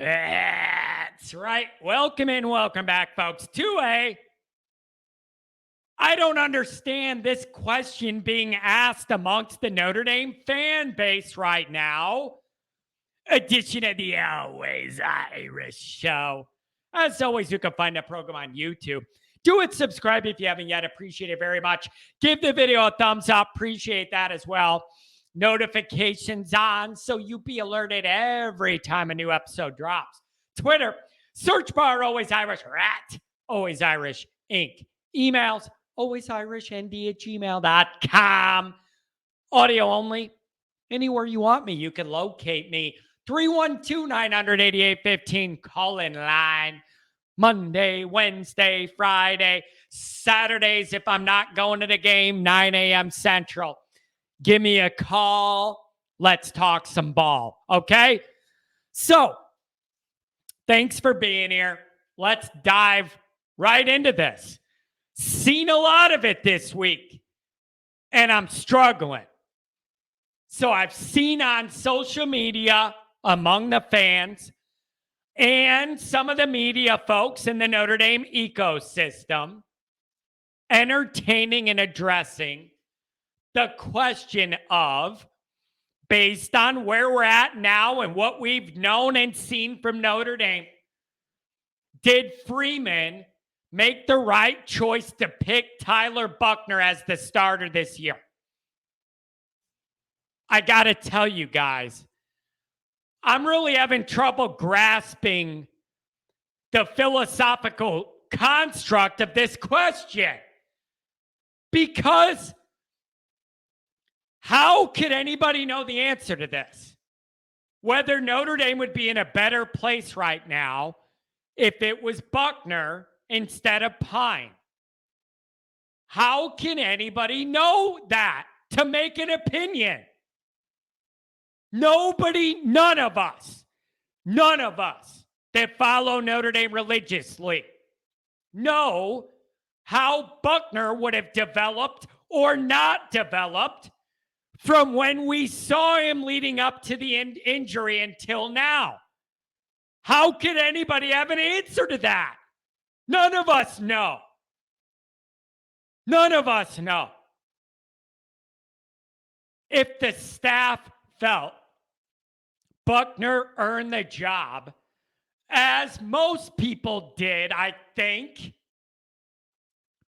That's right. Welcome in, welcome back, folks, to I don't understand this question being asked amongst the Notre Dame fan base right now. Edition of the Always Irish Show. As always, you can find the program on YouTube. Do it, subscribe if you haven't yet. Appreciate it very much. Give the video a thumbs up. Appreciate that as well. Notifications on so you be alerted every time a new episode drops. Twitter, search bar Always Irish, rat, Always Irish Inc. Emails, alwaysirishnd@gmail.com. Audio only. Anywhere you want me, you can locate me. 312-988-15 call-in line. Monday, Wednesday, Friday, Saturdays, if I'm not going to the game, 9 a.m. Central. Give me a call. Let's talk some ball, okay? So, thanks for being here. Let's dive right into this. Seen a lot of it this week, and I'm struggling. So I've seen on social media among the fans and some of the media folks in the Notre Dame ecosystem entertaining and addressing the question of, based on where we're at now and what we've known and seen from Notre Dame, did Freeman make the right choice to pick Tyler Buchner as the starter this year? I got to tell you guys, I'm really having trouble grasping the philosophical construct of this question. Because how could anybody know the answer to this? Whether Notre Dame would be in a better place right now if it was Buchner instead of Pine. How can anybody know that to make an opinion? Nobody, none of us that follow Notre Dame religiously know how Buchner would have developed or not developed from when we saw him leading up to the injury until now. How could anybody have an answer to that? None of us know. None of us know. If the staff felt Buchner earned the job, as most people did, I think,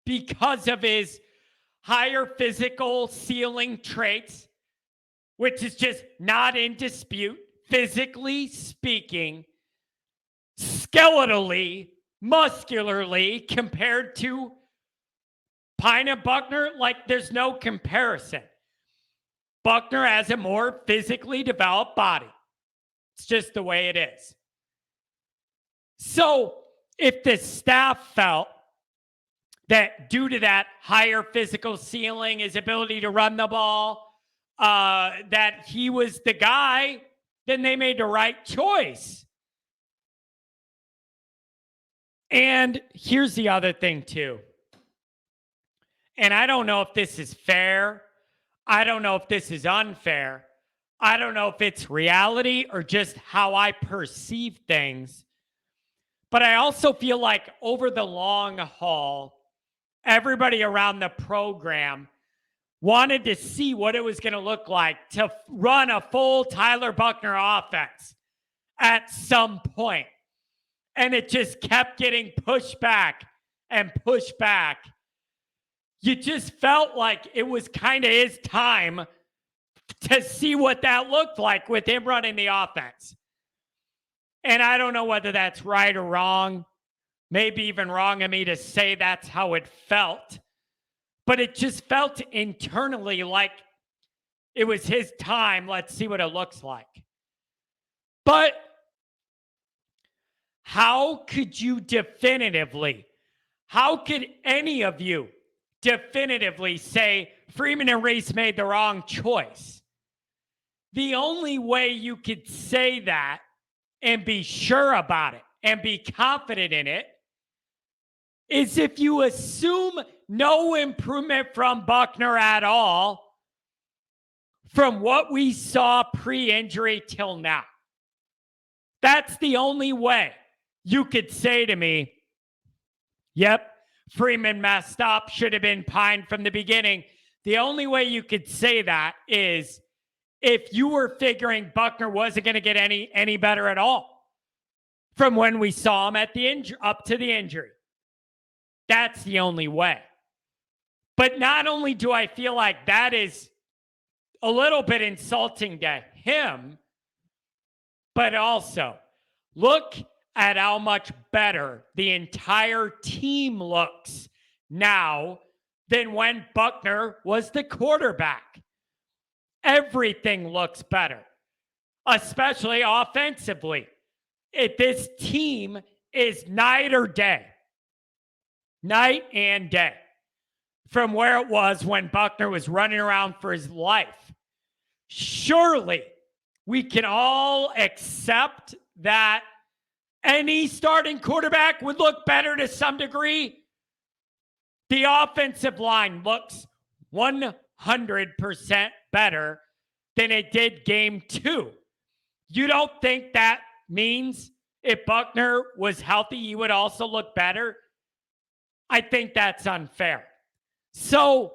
because of his higher physical ceiling traits, which is just not in dispute, physically speaking, skeletally, muscularly, compared to Pine and Buchner, like there's no comparison. Buchner has a more physically developed body. It's just the way it is. So if the staff felt that due to that higher physical ceiling, his ability to run the ball, that he was the guy, then they made the right choice. And here's the other thing too. And I don't know if this is fair. I don't know if this is unfair. I don't know if it's reality or just how I perceive things. But I also feel like over the long haul, everybody around the program wanted to see what it was going to look like to run a full Tyler Buchner offense at some point. And it just kept getting pushed back and pushed back. You just felt like it was kind of his time to see what that looked like with him running the offense. And I don't know whether that's right or wrong. Maybe even wrong of me to say that's how it felt. But it just felt internally like it was his time. Let's see what it looks like. But how could you definitively, how could any of you definitively say Freeman and Reese made the wrong choice? The only way you could say that and be sure about it and be confident in it is if you assume no improvement from Buchner at all from what we saw pre-injury till now. That's the only way you could say to me, yep, Freeman messed up, should have been Pine from the beginning. The only way you could say that is if you were figuring Buckner wasn't going to get any better at all from when we saw him at the up to the injury. That's the only way. But not only do I feel like that is a little bit insulting to him, but also look at how much better the entire team looks now than when Buckner was the quarterback. Everything looks better, especially offensively. This team is night and day from where it was when Buckner was running around for his life. Surely we can all accept that any starting quarterback would look better to some degree. The offensive line looks 100% better than it did game 2. You don't think that means if Buckner was healthy, he would also look better? I think that's unfair. So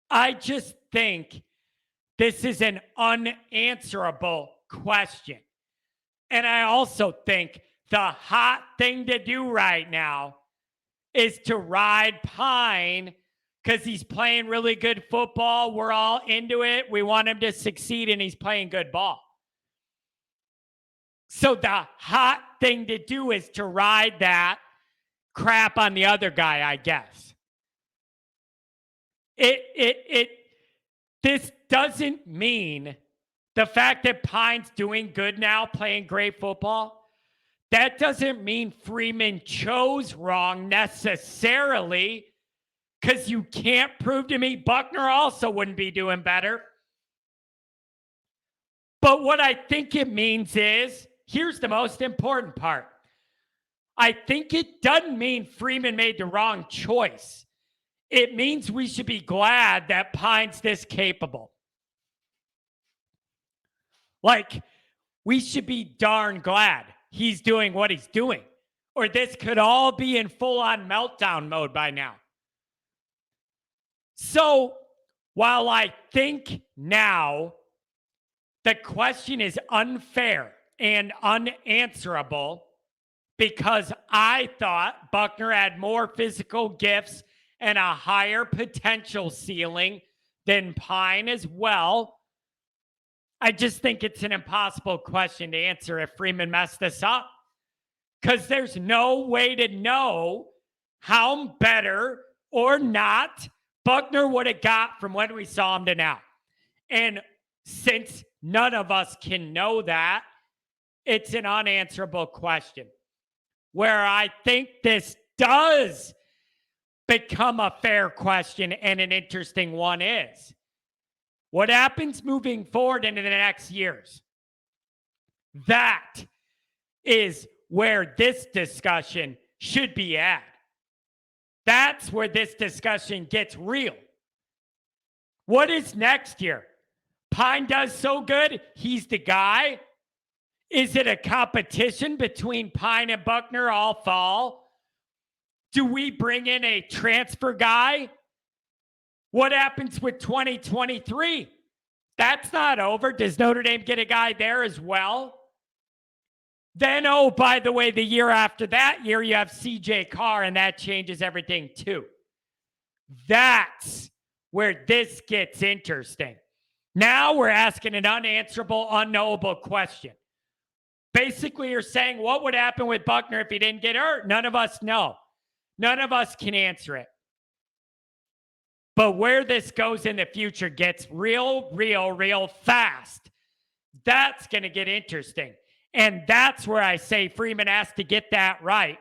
I just think this is an unanswerable question. And I also think the hot thing to do right now is to ride Pine because he's playing really good football. We're all into it. We want him to succeed, and he's playing good ball. So the hot thing to do is to ride that crap on the other guy, I guess. This doesn't mean the fact that Pine's doing good now, playing great football, that doesn't mean Freeman chose wrong necessarily, because you can't prove to me Buckner also wouldn't be doing better. But what I think it means is, here's the most important part. I think it doesn't mean Freeman made the wrong choice. It means we should be glad that Pine's this capable. Like, we should be darn glad he's doing what he's doing, or this could all be in full-on meltdown mode by now. So, while I think now the question is unfair and unanswerable because I thought Buckner had more physical gifts and a higher potential ceiling than Pine as well, I just think it's an impossible question to answer if Freeman messed this up, because there's no way to know how better or not Buckner would have got from when we saw him to now. And since none of us can know that, it's an unanswerable question. Where I think this does become a fair question and an interesting one is, what happens moving forward into the next years? That is where this discussion should be at. That's where this discussion gets real. What is next year? Pine does so good, he's the guy. Is it a competition between Pine and Buckner all fall? Do we bring in a transfer guy? What happens with 2023? That's not over. Does Notre Dame get a guy there as well? Then, oh, by the way, the year after that year, you have CJ Carr, and that changes everything too. That's where this gets interesting. Now we're asking an unanswerable, unknowable question. Basically, you're saying, what would happen with Buckner if he didn't get hurt? None of us know. None of us can answer it. But where this goes in the future gets real fast. That's going to get interesting. And that's where I say Freeman has to get that right.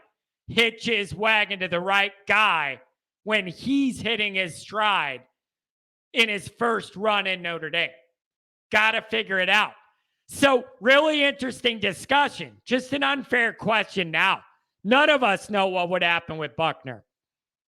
Hitch his wagon to the right guy when he's hitting his stride in his first run in Notre Dame. Got to figure it out. So, really interesting discussion. Just an unfair question now. None of us know what would happen with Buckner.